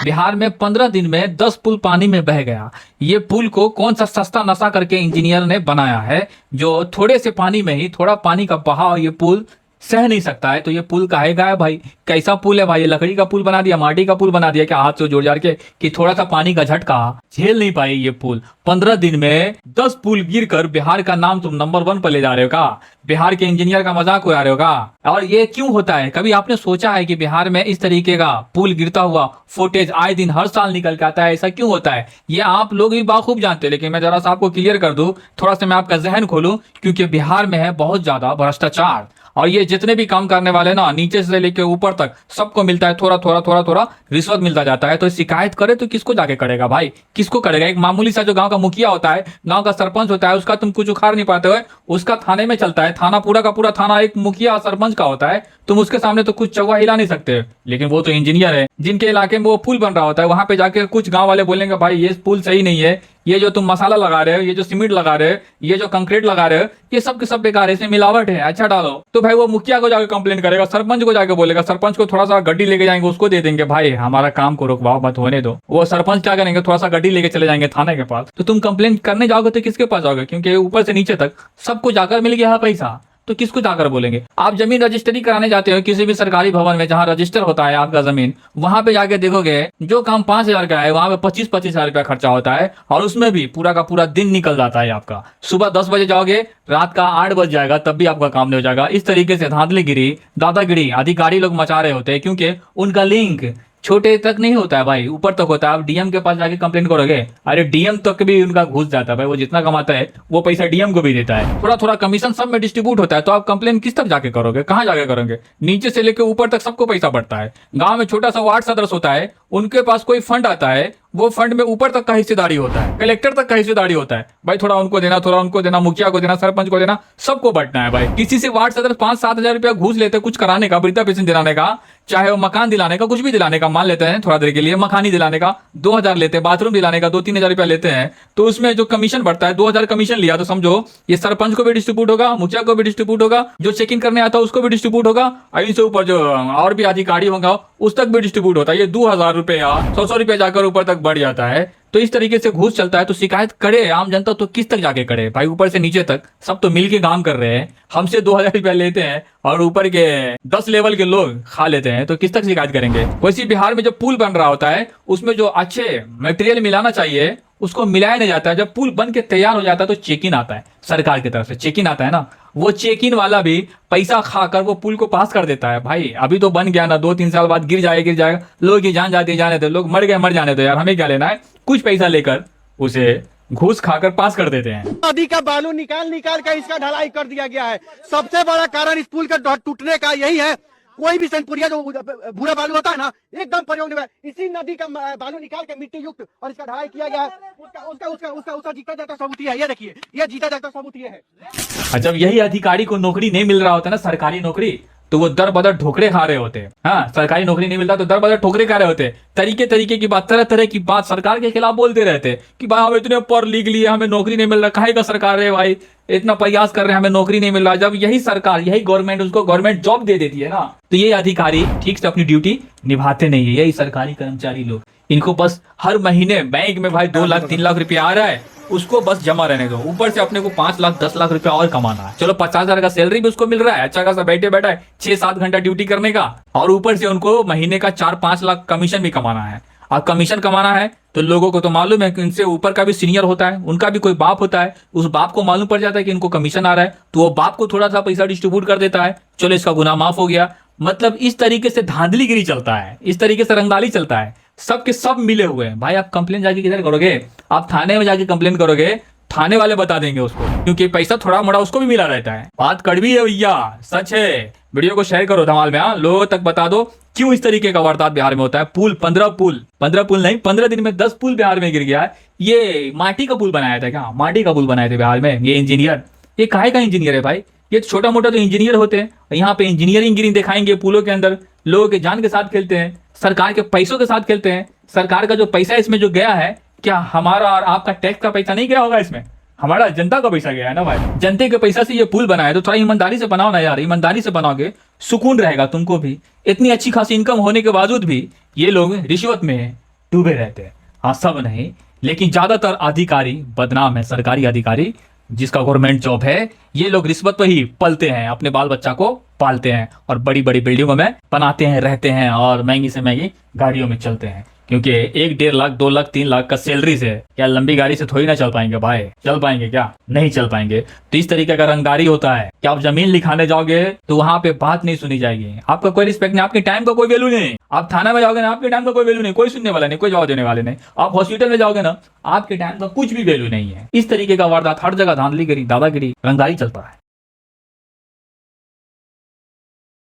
बिहार में 15 दिन में 10 पुल पानी में बह गया। ये पुल को कौन सा सस्ता नशा करके इंजीनियर ने बनाया है, जो थोड़े से पानी में ही, थोड़ा पानी का बहाव ये पुल सह नहीं सकता है। तो ये पुल काहेगा है भाई? कैसा पुल है भाई? ये लकड़ी का पुल बना दिया, माटी का पुल बना दिया क्या हाथ से जोड़ जाड़ के, कि थोड़ा सा पानी का झटका झेल नहीं पाई ये पुल? 15 दिन में 10 पुल गिरकर बिहार का नाम तुम नंबर 1 पर ले जा रहे हो का? बिहार के इंजीनियर का मजाक उड़ा रहे हो का? और ये क्यों होता है? कभी आपने सोचा है कि बिहार में इस तरीके का पुल गिरता हुआ फुटेज आए दिन हर साल निकल के आता है? ऐसा क्यों होता है ये आप लोग भी बाखूब जानते हैं, लेकिन मैं जरा सा आपको क्लियर कर दूं, थोड़ा सा मैं आपका जहन खोलूं, क्योंकि बिहार में है बहुत ज्यादा भ्रष्टाचार। और ये जितने भी काम करने वाले ना, नीचे से लेकर ऊपर तक सबको मिलता है, थोड़ा थोड़ा थोड़ा थोड़ा रिश्वत मिलता जाता है। तो शिकायत करे तो किसको जाके करेगा भाई? किसको करेगा? एक मामूली सा जो गांव का मुखिया होता है, गांव का सरपंच होता है, उसका तुम कुछ उखाड़ नहीं पाते हो, उसका थाने में चलता है। थाना पूरा का पूरा थाना एक मुखिया सरपंच का होता है, तुम उसके सामने तो कुछ चौवा हिला नहीं सकते। लेकिन वो तो इंजीनियर है, जिनके इलाके में वो पुल बन रहा होता है, वहां पे जाके कुछ गांव वाले बोलेंगे भाई ये पुल सही नहीं है, ये जो तुम मसाला लगा रहे हो, ये जो सीमेंट लगा रहे हो, ये जो कंक्रीट लगा रहे हो, ये सब के सब बेकार है, इसमें मिलावट है, अच्छा डालो। तो भाई वो मुखिया को जाके कंप्लेंट करेगा, सरपंच को जाके बोलेगा, सरपंच को थोड़ा सा गड्डी लेके जाएंगे, उसको दे देंगे भाई हमारा काम को रुकवाओ मत होने दो। वो सरपंच क्या करेंगे, थोड़ा सा गड्डी लेके चले जाएंगे थाने के पास। तो तुम कंप्लेंट करने जाओगे तो किसके पास जाओगे? क्योंकि ऊपर से नीचे तक सबको जाकर मिल गया है पैसा, तो किसको जाकर बोलेंगे? आप जमीन रजिस्ट्री कराने जाते हो किसी भी सरकारी भवन में जहां रजिस्टर होता है आपका जमीन, वहां पे जाके देखोगे जो काम 5,000 का है वहां पे 25-25 हजार रुपया खर्चा होता है, और उसमें भी पूरा का पूरा दिन निकल जाता है आपका। सुबह 10 बजे जाओगे, रात का 8 बज जाएगा, तब भी आपका काम नहीं हो जाएगा। इस तरीके से धांधलीगिरी, दादागिरी अधिकारी लोग मचा रहे होते हैं, क्योंकि उनका लिंक छोटे तक नहीं होता है भाई, ऊपर तक होता है। आप डीएम के पास जाके कंप्लेन करोगे, अरे डीएम तक भी उनका घुस जाता है भाई, वो जितना कमाता है वो पैसा डीएम को भी देता है, थोड़ा थोड़ा कमीशन सब में डिस्ट्रीब्यूट होता है। तो आप कंप्लेन किस तक जाके करोगे? कहां जाके करोगे? नीचे से लेकर ऊपर तक सबको पैसा बढ़ता है। गांव में छोटा सा वार्ड सदस्य होता है, उनके पास कोई फंड आता है, वो फंड में ऊपर तक का हिस्सेदारी होता है, कलेक्टर तक का हिस्सेदारी होता है भाई, थोड़ा उनको देना, थोड़ा उनको देना, मुखिया को देना, सरपंच को देना, सबको बांटना है भाई। किसी से वार्ड सदस्य 5-7 हजार रुपया घूस लेते कुछ कराने का, वृद्धा पेंशन दिलाने का, चाहे वो मकान दिलाने का, कुछ भी दिलाने का, मान लेते हैं थोड़ा देर के लिए मकानी दिलाने का 2,000 लेते हैं, बाथरूम दिलाने का 2-3 हजार रुपया लेते हैं, तो उसमें जो कमीशन बढ़ता है 2,000 कमीशन लिया, तो समझो ये सरपंच को भी डिस्ट्रीब्यूट होगा, मुखिया को भी डिस्ट्रीब्यूट होगा, जो चेकिंग करने आता है उसको भी डिस्ट्रीब्यूट होगा, और इनसे ऊपर जो और भी अधिकारी होगा उस तक भी डिस्ट्रीब्यूट होता है। ये 2,000 रुपया 100 रुपया जाकर ऊपर तक बढ़ जाता है। तो इस तरीके से घूस चलता है। तो शिकायत करे आम जनता तो किस तक जाके करे भाई? ऊपर से नीचे तक सब तो मिलके काम कर रहे हैं, हमसे 2,000 रुपया लेते हैं और ऊपर के 10 लेवल के लोग खा लेते हैं, तो किस तक शिकायत करेंगे? वैसे बिहार में जो पुल बन रहा होता है उसमें जो अच्छे मटेरियल मिलाना चाहिए उसको मिलाया नहीं जाता है। जब पुल बन के तैयार हो जाता है तो चेक इन आता है, सरकार की तरफ से चेक इन आता है ना, वो चेक इन वाला भी पैसा खाकर वो पुल को पास कर देता है भाई। अभी तो बन गया ना, 2-3 साल बाद गिर जाएगा, लोग की जान जाती है, जाने दो, लोग मर गए मर जाने दो यार, हमें क्या लेना है? कुछ पैसा लेकर उसे घूस खाकर पास कर देते हैं। नदी का बालू निकाल निकाल कर इसका ढलाई कर दिया गया है। सबसे बड़ा कारण इस पुल का टूटने का यही है। कोई भी सनपुरिया जो भूरा बालू होता है ना, एकदम प्रयोग नहीं हुआ। इसी नदी का बालू निकाल के मिट्टी युक्त और इसका ढलाई किया गया है। उसका जीता जाता सबूत है, ये देखिए, ये जीता जाता सबूत ये है। जब यही अधिकारी को नौकरी नहीं मिल रहा होता ना, सरकारी नौकरी, तो वो दर बदर ठोकरे खा रहे होते हैं। हाँ, सरकारी नौकरी नहीं मिलता तो दर बदर ठोकरे खा रहे होते, तरीके तरीके की बात, तरह तरह की बात सरकार के खिलाफ बोलते रहते कि भाई हम इतने पढ़ लिख लिए, हमें नौकरी नहीं मिल रहा, काहे का सरकार है भाई, इतना प्रयास कर रहे हैं, हमें नौकरी नहीं मिल रहा। जब यही सरकार, यही गवर्नमेंट उसको गवर्नमेंट जॉब दे देती है ना, तो ये अधिकारी ठीक से अपनी ड्यूटी निभाते नहीं है। यही सरकारी कर्मचारी लोग, इनको बस हर महीने बैंक में भाई 2 लाख 3 लाख रुपया आ रहा है, उसको बस जमा रहने दो, ऊपर से अपने को 5 लाख 10 लाख रुपया और कमाना है। चलो 50,000 का सैलरी भी उसको मिल रहा है, अच्छा खासा बैठे बैठा है 6-7 घंटा ड्यूटी करने का, और ऊपर से उनको महीने का 4-5 लाख कमीशन भी कमाना है। और कमीशन कमाना है तो लोगों को तो मालूम है कि इनसे ऊपर का भी सीनियर होता है, उनका भी कोई बाप होता है, उस बाप को मालूम पड़ जाता है कि इनको कमीशन आ रहा है, तो वो बाप को थोड़ा सा पैसा डिस्ट्रीब्यूट कर देता है, चलो इसका गुनाह माफ हो गया। मतलब इस तरीके से धांधलीगिरी चलता है, इस तरीके से रंगदाली चलता है, सबके सब मिले हुए हैं भाई। आप कंप्लेन जाके किधर करोगे? आप थाने में जाके कंप्लेन करोगे, थाने वाले बता देंगे उसको, क्योंकि पैसा थोड़ा मोड़ा उसको भी मिला रहता है। बात कड़वी है भैया, सच है। वीडियो को शेयर करो धमाल में, लोगों तक बता दो क्यों इस तरीके का वारदात बिहार में होता है। पुल 15 पुल नहीं, 15 दिन में 10 पुल बिहार में गिर गया है। ये माटी का पुल बनाया था क्या? माटी का पुल बनाए थे बिहार में ये इंजीनियर। ये काहे का इंजीनियर है भाई? ये छोटा मोटा तो इंजीनियर होते हैं, यहाँ पे इंजीनियरिंग गिरी दिखाएंगे पुलों के अंदर, लोगों के जान के साथ खेलते हैं, सरकार के पैसों के साथ खेलते हैं। सरकार का जो पैसा इसमें जो गया है, क्या हमारा और आपका टैक्स का पैसा नहीं गया होगा इसमें? हमारा जनता का पैसा गया है ना भाई। जनता के पैसा से ये पुल बनाया, तो थोड़ा ईमानदारी से बनाओ ना यार, ईमानदारी से बनाओगे सुकून रहेगा तुमको भी। इतनी अच्छी खासी इनकम होने के बावजूद भी ये लोग रिश्वत में है, डूबे रहते हैं। हाँ, सब नहीं, लेकिन ज्यादातर अधिकारी बदनाम है। सरकारी अधिकारी जिसका गवर्नमेंट जॉब है, ये लोग रिश्वत पे ही पलते हैं, अपने बाल बच्चा को पालते हैं और बड़ी बड़ी बिल्डिंगों में बनाते हैं, रहते हैं और महंगी से महंगी गाड़ियों में चलते हैं। क्योंकि 1-1.5 लाख 2 लाख 3 लाख का सैलरी से क्या लंबी गाड़ी से थोड़ी ना चल पाएंगे भाई? चल पाएंगे क्या? नहीं चल पाएंगे। तो इस तरीके का रंगदारी होता है कि आप जमीन लिखाने जाओगे तो वहां पे बात नहीं सुनी जाएगी, आपका कोई रिस्पेक्ट नहीं, आपके टाइम का कोई वैल्यू नहीं। आप थाना में जाओगे ना, आपके टाइम का कोई वैल्यू नहीं, कोई सुनने वाला नहीं, कोई जवाब देने वाले नहीं। आप हॉस्पिटल में जाओगे ना, आपके टाइम का कुछ भी वैल्यू नहीं है। इस तरीके का वारदात हर जगह, धांधलीगिरी, दादागिरी, रंगदारी चलता है।